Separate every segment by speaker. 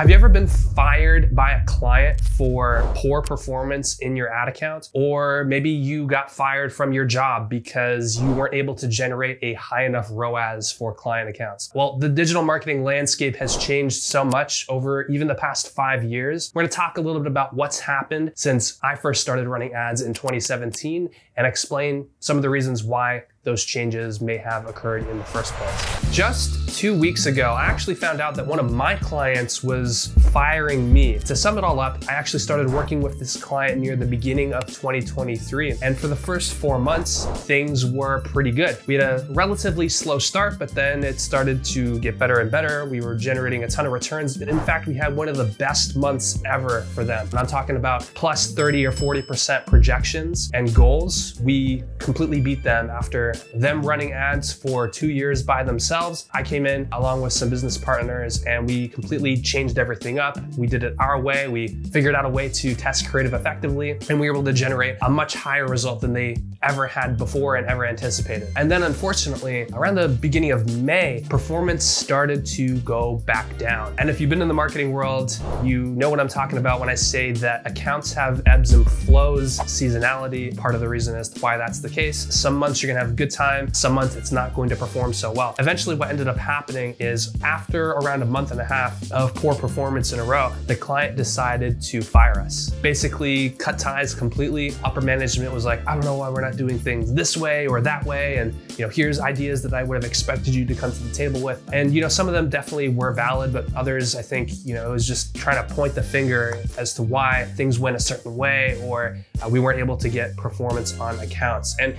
Speaker 1: Have you ever been fired by a client for poor performance in your ad account? Or maybe you got fired from your job because you weren't able to generate a high enough ROAS for client accounts? Well, the digital marketing landscape has changed so much over even the past 5 years. We're gonna talk a little bit about what's happened since I first started running ads in 2017 and explain some of the reasons why those changes may have occurred in the first place. Just 2 weeks ago, I actually found out that one of my clients was firing me. To sum it all up, I actually started working with this client near the beginning of 2023. And for the first 4 months, things were pretty good. We had a relatively slow start, but then it started to get better and better. We were generating a ton of returns. In fact, we had one of the best months ever for them. And I'm talking about plus 30 or 40% projections and goals. We completely beat them after them running ads for 2 years by themselves. I came in along with some business partners and we completely changed everything up. We did it our way. We figured out a way to test creative effectively, and we were able to generate a much higher result than they ever had before and ever anticipated. And then unfortunately, around the beginning of May, performance started to go back down. And if you've been in the marketing world, you know what I'm talking about when I say that accounts have ebbs and flows, seasonality. Part of the reason as to why that's the case. Some months you're gonna have good time, some months it's not going to perform so well. Eventually what ended up happening is after around a month and a half of poor performance in a row, the client decided to fire us. Basically cut ties completely. Upper management was like, I don't know why we're not doing things this way or that way. And here's ideas that I would have expected you to come to the table with. And some of them definitely were valid, but others I think, it was just trying to point the finger as to why things went a certain way or we weren't able to get performance on accounts. And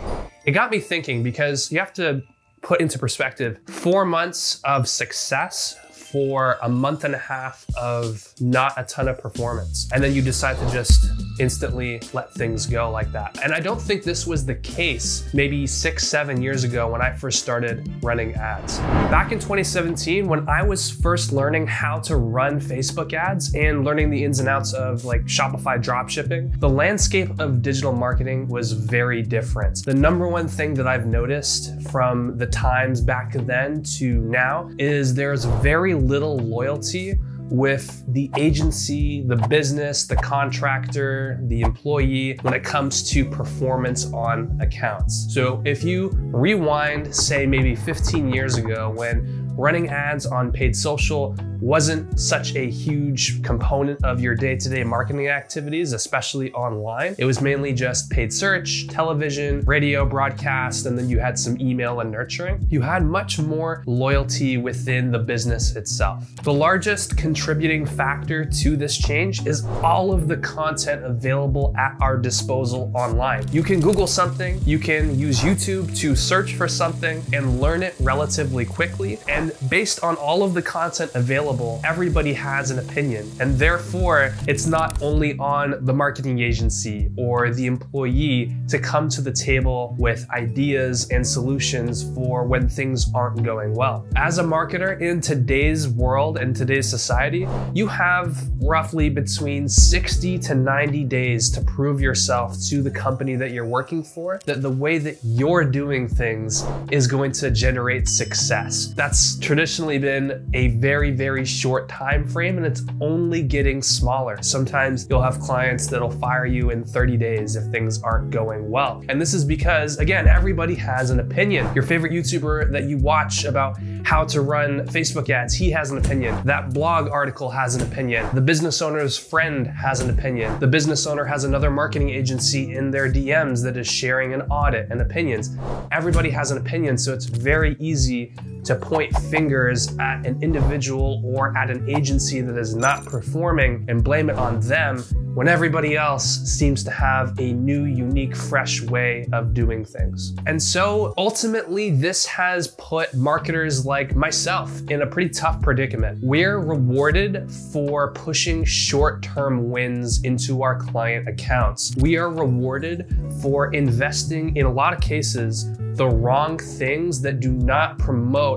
Speaker 1: it got me thinking, because you have to put into perspective 4 months of success for a month and a half of not a ton of performance. And then you decide to just instantly let things go like that. And I don't think this was the case maybe 6, 7 years ago when I first started running ads. Back in 2017, when I was first learning how to run Facebook ads and learning the ins and outs of like Shopify dropshipping, the landscape of digital marketing was very different. The number one thing that I've noticed from the times back then to now is there's very little loyalty with the agency, the business, the contractor, the employee when it comes to performance on accounts. So if you rewind, say maybe 15 years ago when running ads on paid social wasn't such a huge component of your day-to-day marketing activities, especially online. It was mainly just paid search, television, radio, broadcast, and then you had some email and nurturing. You had much more loyalty within the business itself. The largest contributing factor to this change is all of the content available at our disposal online. You can Google something, you can use YouTube to search for something and learn it relatively quickly. And based on all of the content available, everybody has an opinion. And therefore, it's not only on the marketing agency or the employee to come to the table with ideas and solutions for when things aren't going well. As a marketer in today's world and today's society, you have roughly between 60 to 90 days to prove yourself to the company that you're working for, that the way that you're doing things is going to generate success. That's traditionally been a very, very short time frame, and it's only getting smaller. Sometimes you'll have clients that'll fire you in 30 days if things aren't going well. And this is because, again, everybody has an opinion. Your favorite YouTuber that you watch about how to run Facebook ads, he has an opinion. That blog article has an opinion. The business owner's friend has an opinion. The business owner has another marketing agency in their DMs that is sharing an audit and opinions. Everybody has an opinion, so it's very easy to point fingers at an individual or at an agency that is not performing and blame it on them when everybody else seems to have a new, unique, fresh way of doing things. And so ultimately, this has put marketers like myself in a pretty tough predicament. We're rewarded for pushing short-term wins into our client accounts. We are rewarded for investing, in a lot of cases, the wrong things that do not promote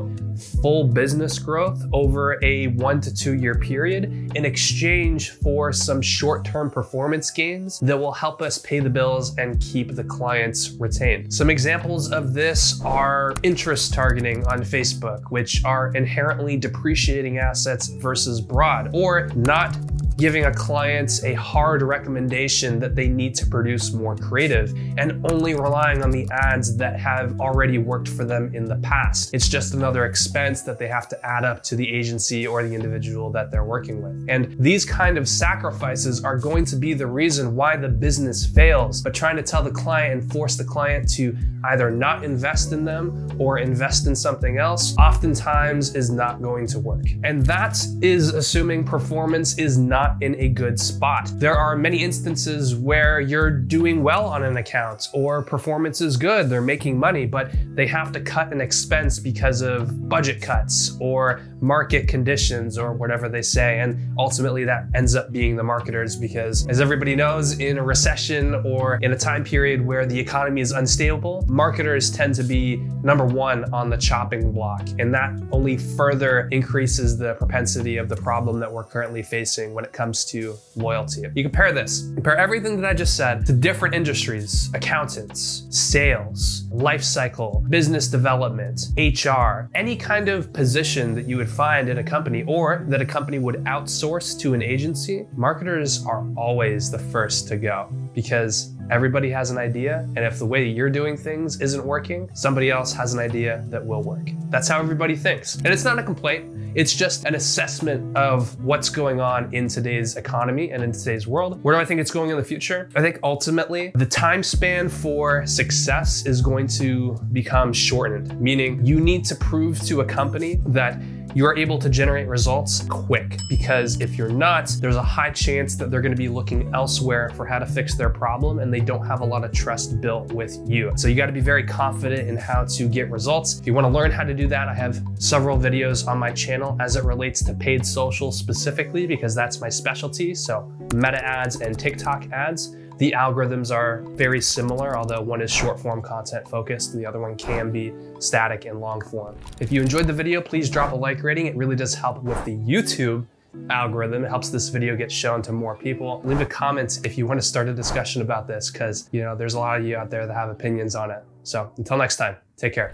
Speaker 1: full business growth over a 1 to 2 year period in exchange for some short-term performance gains that will help us pay the bills and keep the clients retained. Some examples of this are interest targeting on Facebook, which are inherently depreciating assets versus broad, or not giving a client a hard recommendation that they need to produce more creative and only relying on the ads that have already worked for them in the past. It's just another expense that they have to add up to the agency or the individual that they're working with. And these kind of sacrifices are going to be the reason why the business fails. But trying to tell the client and force the client to either not invest in them or invest in something else oftentimes is not going to work. And that is assuming performance is not in a good spot. There are many instances where you're doing well on an account or performance is good, they're making money, but they have to cut an expense because of budget cuts or market conditions or whatever they say. And ultimately that ends up being the marketers, because as everybody knows, in a recession or in a time period where the economy is unstable, marketers tend to be number one on the chopping block. And that only further increases the propensity of the problem that we're currently facing when it comes to loyalty. You compare everything that I just said to different industries: accountants, sales, life cycle, business development, HR, any kind of position that you would find in a company or that a company would outsource to an agency. Marketers are always the first to go, because everybody has an idea, and if the way you're doing things isn't working, somebody else has an idea that will work. That's how everybody thinks. And it's not a complaint, it's just an assessment of what's going on in today's economy and in today's world. Where do I think it's going in the future? I think ultimately the time span for success is going to become shortened, meaning you need to prove to a company that you're able to generate results quick, because if you're not, there's a high chance that they're going to be looking elsewhere for how to fix their problem, and they don't have a lot of trust built with you. So you got to be very confident in how to get results. If you want to learn how to do that, I have several videos on my channel as it relates to paid social specifically, because that's my specialty. So Meta ads and TikTok ads. The algorithms are very similar, although one is short form content focused and the other one can be static and long form. If you enjoyed the video, please drop a like rating. It really does help with the YouTube algorithm. It helps this video get shown to more people. Leave a comment if you want to start a discussion about this, because there's a lot of you out there that have opinions on it. So until next time, take care.